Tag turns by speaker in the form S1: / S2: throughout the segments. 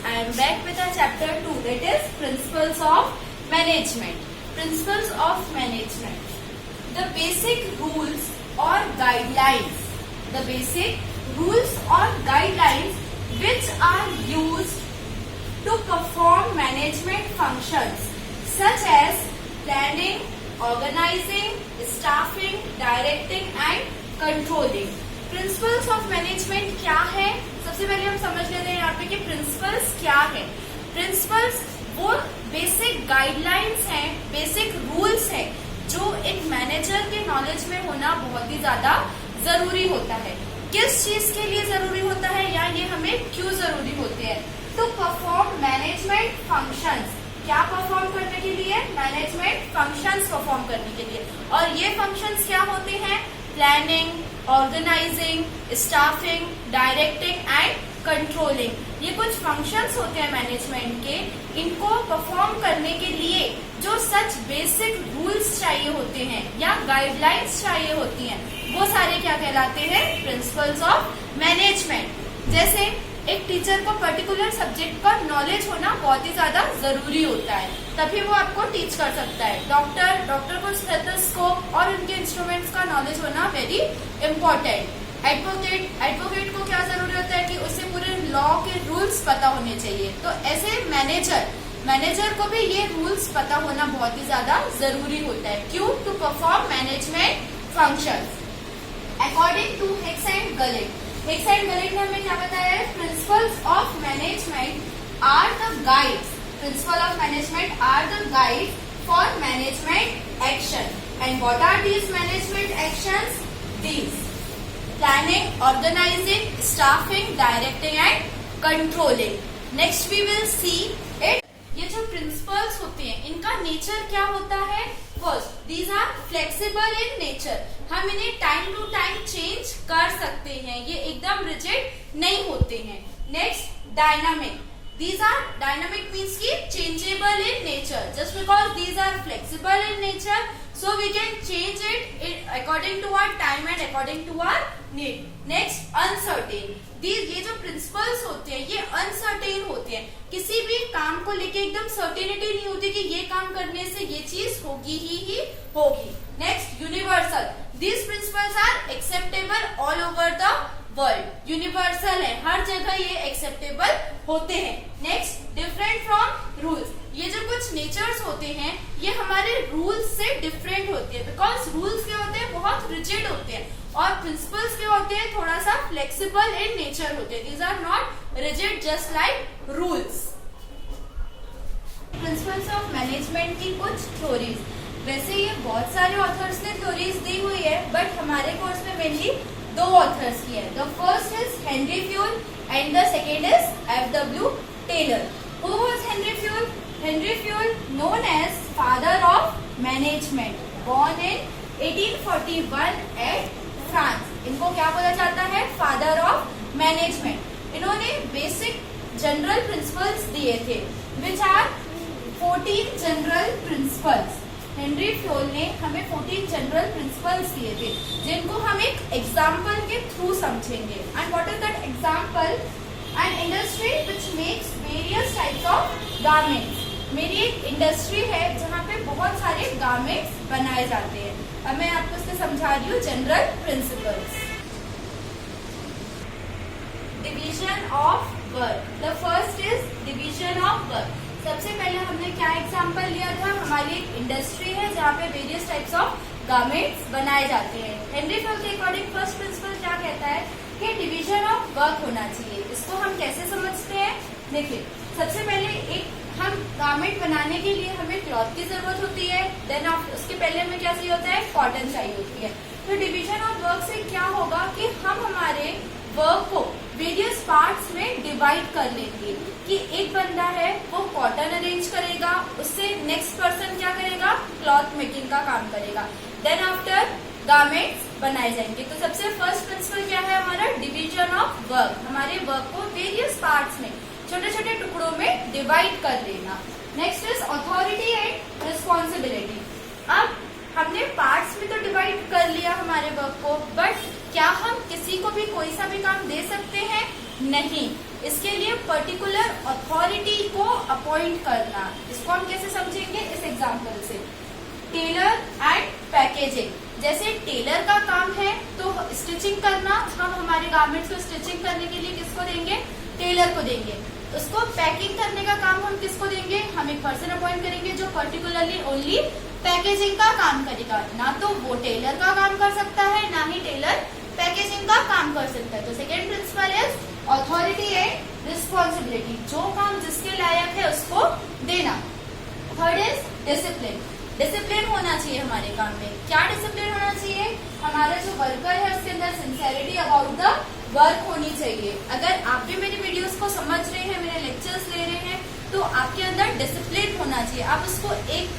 S1: I am back with our chapter 2, that is Principles of Management. Principles of Management. The basic rules or guidelines. The basic rules or guidelines which are used to perform management functions such as planning, organizing, staffing, directing and controlling. Principles of management क्या है? सबसे पहले हम समझ लेते हैं यहाँ पे कि प्रिंसिपल्स क्या है. प्रिंसिपल्स वो बेसिक गाइडलाइंस हैं, बेसिक रूल्स हैं जो एक मैनेजर के नॉलेज में होना बहुत ही ज्यादा जरूरी होता है. किस चीज के लिए जरूरी होता है या ये हमें क्यों जरूरी होते हैं? To perform management functions. क्या परफॉर्म करने के लिए? मैनेजमेंट फंक्शंस परफॉर्म करने के लिए. और ये फंक्शंस क्या होते हैं? Planning, organising, staffing, directing and controlling. ये कुछ फंक्शंस होते हैं मैनेजमेंट के. इनको परफॉर्म करने के लिए जो सच बेसिक रूल्स चाहिए होते हैं या गाइडलाइंस चाहिए होती हैं, वो सारे क्या कहलाते हैं? Principles of management. जैसे एक टीचर को पर्टिकुलर सब्जेक्ट का नॉलेज होना बहुत ही ज्यादा जरूरी होता है, तभी वो आपको टीच कर सकता है. डॉक्टर को स्टेथोस्कोप और उनके इंस्ट्रूमेंट्स का नॉलेज होना वेरी इंपॉर्टेंट. एडवोकेट को क्या जरूरी होता है कि उसे पूरे लॉ के रूल्स पता होने चाहिए. तो ऐसे मैनेजर को भी ये रूल्स पता होना बहुत ही ज्यादा जरूरी होता है. क्यों? To perform management functions. According to Hicks and Gullett ने हमें क्या बताया है? Principles of management are the guides. Principle of management are the guide for management action. And what are these management actions? These planning, organising, staffing, directing and controlling. Next we will see it. ये जो principles होते हैं इनका nature क्या होता है? First, these are flexible in nature. हम इन्हें टाइम टू टाइम चेंज कर सकते हैं, ये एकदम रिजिड नहीं होते हैं. Next, dynamic. These are dynamic means ki changeable in nature. Just because these are flexible in nature, so we can change it according to our time and according to our need. Next, uncertain. ये जो principles होते हैं ये uncertain होते हैं. किसी भी काम को लेके एकदम certainty नहीं होती कि ये काम करने से ये चीज होगी ही होगी. Next, universal. These principles are acceptable all over the world. Universal है, हर जगह ये एक्सेप्टेबल होते हैं. Next, different from rules. ये जो कुछ नेचर्स होते हैं ये हमारे रूल्स से डिफरेंट होते हैं. बिकॉज रूल्स क्या होते हैं? बहुत रिजिड होते हैं. और प्रिंसिपल्स क्या होते हैं? थोड़ा सा फ्लेक्सिबल इन नेचर होते हैं. These are not rigid just like rules. Principles of management की कुछ थ्योरीज. वैसे ये बहुत सारे ऑथर्स ने थ्योरीज दी हुई है, बट हमारे कोर्स में मेनली दो ऑथर्स की है. The first is Henry Fayol and the second is F W. Taylor. Who was Henry Fayol? Henry Fayol known as father of management, born in 1841 at France. इनको क्या बोला जाता है? Father of management. इन्होंने basic general principles दिए थे, which are 14 general principles. Henry Fayol ने हमें 14 जनरल प्रिंसिपल्स दिए थे जिनको हम एक एग्जाम्पल के थ्रू समझेंगे. And what is that example? An industry which makes various types of garments. मेरी एक इंडस्ट्री है जहाँ पे बहुत सारे गारमेंट्स बनाए जाते हैं. अब मैं आपको इससे समझा रही हूँ general principles. Division of work. The first is division of work. सबसे पहले हमने क्या एग्जाम्पल लिया था? हमारी एक इंडस्ट्री है जहाँ पे वेरियस टाइप्स ऑफ गारमेंट्स बनाए जाते हैं. हेनरी फ्यूल के अकॉर्डिंग फर्स्ट प्रिंसिपल क्या कहता है कि डिवीजन ऑफ वर्क होना चाहिए. इसको हम कैसे समझते हैं? देखिए, सबसे पहले एक हम गारमेंट बनाने के लिए हमें क्लॉथ की जरूरत होती है. देन उसके पहले हमें क्या चाहिए होता है? कॉटन चाहिए होती है. तो डिवीजन ऑफ वर्क से क्या होगा कि हम हमारे वर्क को वेरियस पार्ट्स में डिवाइड कर लेंगे. कि एक बंदा है वो कॉटन अरेंज करेगा, उससे नेक्स्ट पर्सन क्या करेगा? क्लॉथ मेकिंग का काम करेगा. देन आफ्टर गारमेंट्स बनाए जाएंगे. तो सबसे फर्स्ट प्रिंसिपल क्या है हमारा? Division of work. हमारे वर्क को वेरियस पार्ट्स में, छोटे छोटे टुकड़ों में डिवाइड कर लेना. Next is authority and responsibility. अब हमने पार्ट्स में तो डिवाइड कर लिया हमारे वर्क को, बट क्या हम किसी को भी कोई सा भी काम दे सकते हैं? नहीं. इसके लिए पर्टिकुलर अथॉरिटी को अपॉइंट करना। इसको हम कैसे समझेंगे इस एग्जाम्पल से। टेलर एंड पैकेजिंग, जैसे टेलर का काम है तो स्टिचिंग करना, हम हमारे गारमेंट्स को स्टिचिंग करने के लिए किसको देंगे, टेलर को देंगे। उसको पैकिंग करने का काम हम किसको देंगे, हम एक पर्सन अपॉइंट करेंगे जो पर्टिकुलरली ओनली पैकेजिंग का काम करेगा। ना तो वो टेलर का काम कर सकता है, ना ही टेलर पैकेजिंग का काम कर सकता है। तो second principle is authority and responsibility, जो काम जिसके लायक है उसको देना। थर्ड इज डिसिप्लिन, डिसिप्लिन होना चाहिए हमारे काम में। क्या डिसिप्लिन होना चाहिए, हमारा जो वर्कर है उसके अंदर सिंसियरिटी अबाउट द वर्क होनी चाहिए। अगर आप भी मेरी वीडियोस को समझ रहे हैं, मेरे लेक्चर्स ले रहे हैं, तो आपके अंदर डिसिप्लिन होना चाहिए। आप उसको एक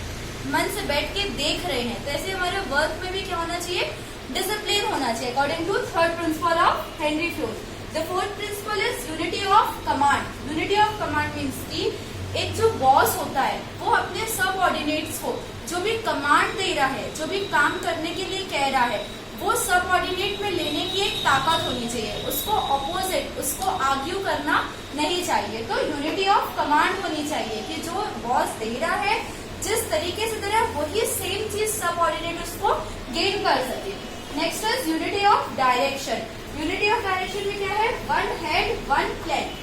S1: मन से बैठ के देख रहे हैं, तो ऐसे हमारे वर्क में भी क्या होना चाहिए, डिसिप्लिन होना चाहिए, according to third principle of Henry Fayol. The fourth principle is unity of command. Unity of command means की एक जो बॉस होता है वो अपने सबऑर्डिनेट्स को जो भी कमांड दे रहा है, जो भी काम करने के लिए कह रहा है, वो सबऑर्डिनेट में लेने की एक ताकत होनी चाहिए। उसको ऑपोजिट, उसको आर्ग्यू करना नहीं चाहिए। तो यूनिटी ऑफ कमांड होनी चाहिए कि जो बॉस दे रहा है जिस तरीके से दे रहा है वही सेम चीज सबऑर्डिनेट उसको गेन कर सके। Next is unity of direction. Unity of direction में क्या है, वन हेड वन प्लान।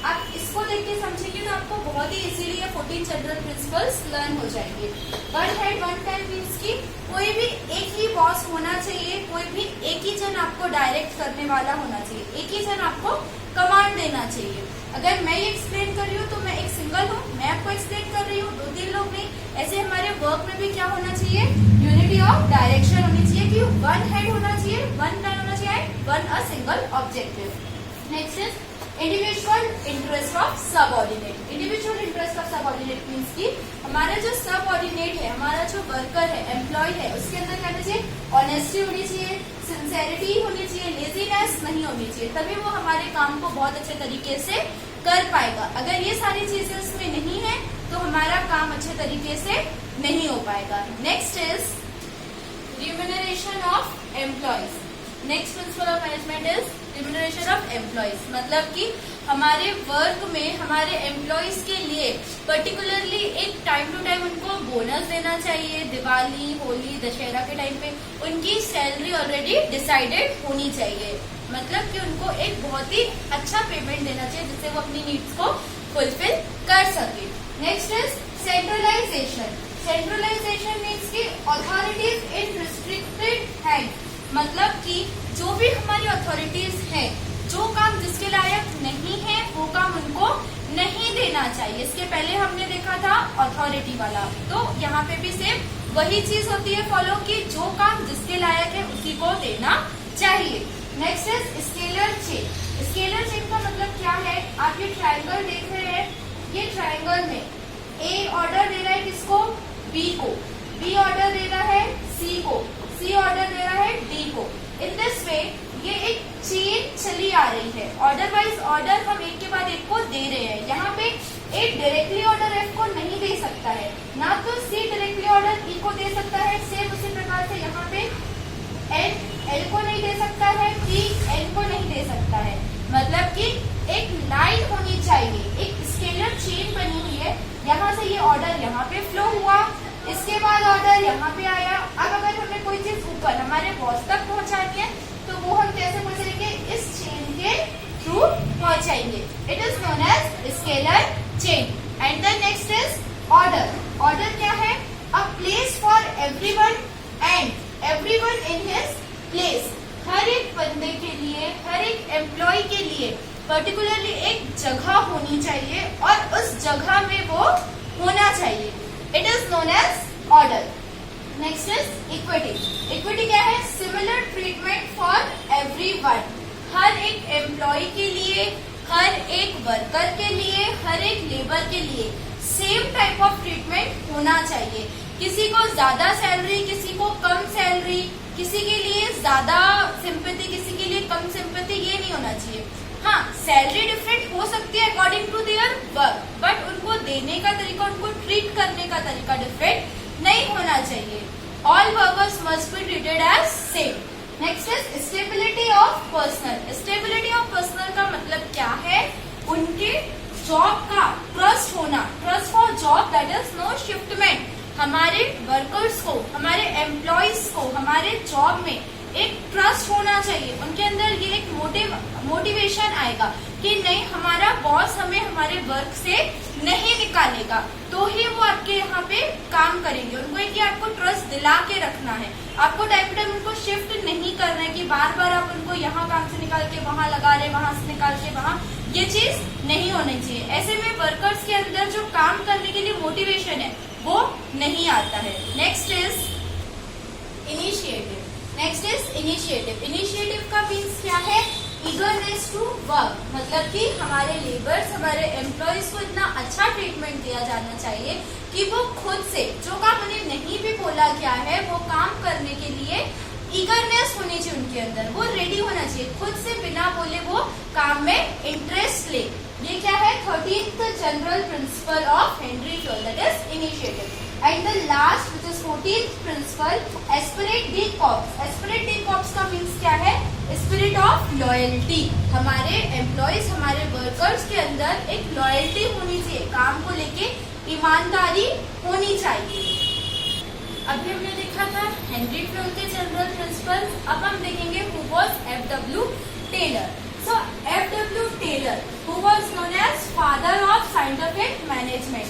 S1: आप इसको देख के समझेंगे तो आपको बहुत ही इजीली ये 14 जनरल प्रिंसिपल्स लर्न हो जाएंगे। One head one plan means की कोई भी एक ही बॉस होना चाहिए, कोई भी एक ही जन आपको डायरेक्ट करने वाला होना चाहिए, एक ही जन आपको कमांड देना चाहिए। अगर मैं ये एक्सप्लेन कर रही हूँ तो मैं एक सिंगल हूँ, मैं आपको एक्सप्लेन कर रही हूँ, 2-3 लोग नहीं। ऐसे हमारे वर्क में भी क्या होना चाहिए, यूनिटी ऑफ डायरेक्शन होनी चाहिए कि वन हेड होना चाहिए, वन प्लान होना चाहिए, one a single objective. Next is individual interest of subordinate. Individual interest of subordinate means की हमारा जो सबऑर्डिनेट है, हमारा जो वर्कर है, एम्प्लॉय है, उसके अंदर क्या होना चाहिए, ऑनेस्टी होनी चाहिए, सिंसेरिटी होनी चाहिए, लेजीनेस नहीं होनी चाहिए, तभी वो हमारे काम को बहुत अच्छे तरीके से कर पाएगा। अगर ये सारी चीजें उसमें नहीं है तो हमारा काम अच्छे तरीके से नहीं हो पाएगा। Next is remuneration of employees. Next principle of management is remuneration of employees, मतलब कि हमारे वर्क में हमारे एम्प्लॉयज के लिए पर्टिकुलरली एक टाइम टू टाइम उनको बोनस देना चाहिए। दिवाली, होली, दशहरा के टाइम पे उनकी सैलरी ऑलरेडी डिसाइडेड होनी चाहिए, मतलब कि उनको एक बहुत ही अच्छा पेमेंट देना चाहिए जिससे वो अपनी नीड्स को फुलफिल कर सके। Next is centralisation. Centralisation means की अथॉरिटीज इन रिस्ट्रिक्टेड हैंड, मतलब कि जो भी हमारी अथॉरिटीज हैं, जो काम जिसके लायक नहीं है वो काम उनको नहीं देना चाहिए। इसके पहले हमने देखा था अथॉरिटी वाला, तो यहाँ पे भी सेम वही चीज होती है फॉलो की जो काम जिसके लायक है उसी को देना चाहिए। Next is scalar chain. Scalar chain का मतलब क्या है, आप ये ट्रायंगल देख रहे हैं, ये ट्रायंगल में ए ऑर्डर दे रहा है किसको, बी को, बी ऑर्डर दे रहा है सी को, सी ऑर्डर दे रहा है डी को। इन दिस वे ये एक चेन चली आ रही है, ऑर्डर वाइज ऑर्डर हम एक के बाद एक को दे रहे हैं। यहाँ पे ए डायरेक्टली ऑर्डर एफ को नहीं दे सकता है, ना तो सी डायरेक्टली ऑर्डर ई को दे सकता है, सेम उसी प्रकार से यहाँ पे एन एल को नहीं दे सकता है, टी एन को नहीं दे सकता है। मतलब कि एक लाइन होनी चाहिए, एक स्केलर चेन बनी हुई है, यहाँ से ये ऑर्डर यहाँ पे फ्लो हुआ, इसके बाद ऑर्डर यहाँ पे आया। अब अगर हमें कोई चीज ऊपर हमारे बॉस तक पहुंचानी है तो वो हम कैसे पहुंचाएंगे, इस चेन के थ्रू पहुंचाएंगे। It is known as scalar chain. And the next is order. Order क्या है, a place for everyone and everyone in his place. हर एक बंदे के लिए, हर एक एम्प्लॉय के लिए पर्टिकुलरली एक जगह होनी चाहिए और उस जगह में वो होना चाहिए। It is known as order. Next is equity. Equity क्या है, सिमिलर ट्रीटमेंट फॉर एवरीवन। हर एक एम्प्लॉय के लिए, हर एक वर्कर के लिए, हर एक लेबर के लिए सेम टाइप ऑफ ट्रीटमेंट होना चाहिए। किसी को ज्यादा सैलरी, किसी को कम सैलरी, किसी के लिए ज्यादा सिंपैथी, किसी के लिए कम सिंपैथी, ये नहीं होना चाहिए। हाँ, सैलरी डिफरेंट हो सकती है according to their work, but उनको देने का तरीका, उनको ट्रीट करने का तरीका डिफरेंट नहीं होना चाहिए। All workers must be treated as same. Next is stability of personnel. Stability of personnel का मतलब क्या है, उनके जॉब का ट्रस्ट होना, trust for job that is no shiftment. हमारे वर्कर्स को, हमारे एम्प्लॉयज को हमारे जॉब में एक ट्रस्ट होना चाहिए, उनके अंदर ये एक मोटिवेशन आएगा कि नहीं, हमारा बॉस हमें हमारे वर्क से नहीं निकालेगा, तो ही वो आपके यहाँ पे काम करेंगे। उनको एक आपको ट्रस्ट दिला के रखना है, आपको टाइम टू टाइम उनको शिफ्ट नहीं करना है कि बार बार आप उनको यहाँ काम से निकाल के वहां लगा रहे, वहां से निकाल के वहां, ये चीज नहीं होनी चाहिए। ऐसे में वर्कर्स के अंदर जो काम करने के लिए मोटिवेशन है वो नहीं आता है। Next is initiative. Next is initiative. Initiative का मीन्स क्या है? ईगरनेस टू वर्क, मतलब कि हमारे लेबर्स, हमारे एम्प्लॉयज को इतना अच्छा ट्रीटमेंट दिया जाना चाहिए कि वो खुद से जो काम उन्हें नहीं भी बोला गया है वो काम करने के लिए ईगरनेस होनी चाहिए उनके अंदर, वो रेडी होना चाहिए, खुद से बिना बोले वो काम में इंटरेस्ट ले। ये क्या है? 13th general principle of Henry Fayol, that is initiative. And the last which is 14th principle, esprit de corps. Esprit de corps का मीन्स क्या है? Spirit of loyalty. हमारे एम्प्लॉयज, हमारे वर्कर्स के अंदर एक लॉयल्टी होनी चाहिए, काम को लेके ईमानदारी होनी चाहिए। अभी हमने देखा था हेनरी फ्योल के जनरल प्रिंसिपल, अब हम देखेंगे who was F W. Taylor. So F W. Taylor who was known as father of scientific management.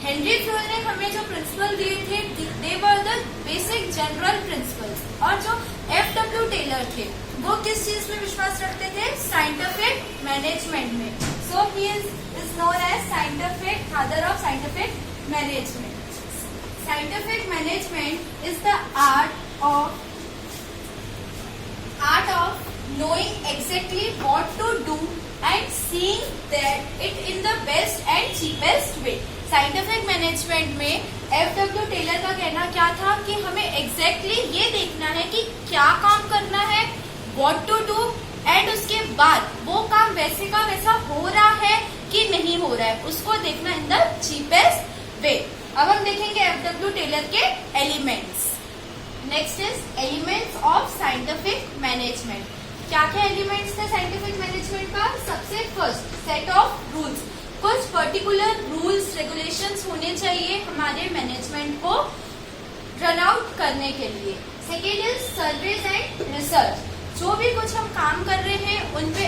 S1: Henry Fayol ने हमें जो प्रिंसिपल दिए थे they were the basic general principles, और जो एफ.डब्ल्यू. टेलर थे वो किस चीज में विश्वास रखते थे? साइंटिफिक मैनेजमेंट में। So he is known as scientific father of scientific management. Scientific management is the art of knowing exactly what to do and seeing that it in the best and cheapest way. Scientific management में F.W. Taylor का कहना क्या था कि हमें exactly ये देखना है कि क्या काम करना है, what to do, and उसके बाद वो काम वैसे का वैसा हो रहा है कि नहीं हो रहा है, उसको देखना in the cheapest way. अब हम देखेंगे एफ.डब्ल्यू. टेलर के elements. Next is elements of scientific management. क्या क्या एलिमेंट्स थे साइंटिफिक मैनेजमेंट का? सबसे फर्स्ट, सेट ऑफ रूल्स। कुछ पर्टिकुलर रूल्स रेगुलेशंस होने चाहिए हमारे मैनेजमेंट को रन आउट करने के लिए। Second is surveys and research. जो भी कुछ हम काम कर रहे हैं उन पे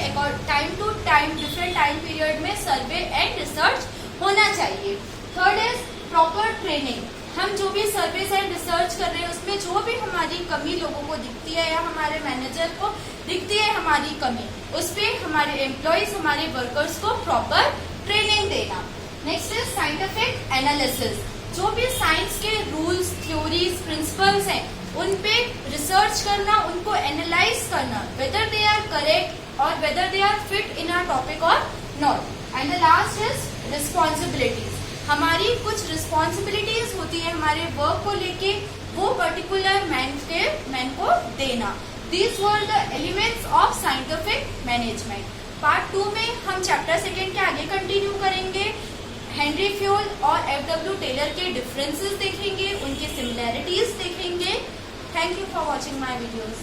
S1: time to time different time period में सर्वे एंड रिसर्च होना चाहिए। Third is proper training. हम जो भी सर्विस एंड रिसर्च कर रहे हैं उसमें जो भी हमारी कमी लोगों को दिखती है या हमारे मैनेजर को दिखती है हमारी कमी, उस पर हमारे एम्प्लॉयज, हमारे वर्कर्स को प्रॉपर ट्रेनिंग देना। Next is scientific analysis. जो भी साइंस के रूल्स, थ्योरीज, प्रिंसिपल्स हैं उन पे रिसर्च करना, उनको एनालाइज करना, वेदर दे आर करेक्ट और whether they are fit in our topic और not. And the last is responsibilities. हमारी कुछ रिस्पॉन्सिबिलिटीज होती है हमारे वर्क को लेके, वो पर्टिकुलर मैन को देना। These were the elements of scientific management. Part 2 में हम चैप्टर 2 के आगे कंटिन्यू करेंगे। हेनरी फ्योल और एफ.डब्ल्यू. टेलर के डिफरेंसेस देखेंगे, उनकी सिमिलैरिटीज देखेंगे। Thank you for watching my videos.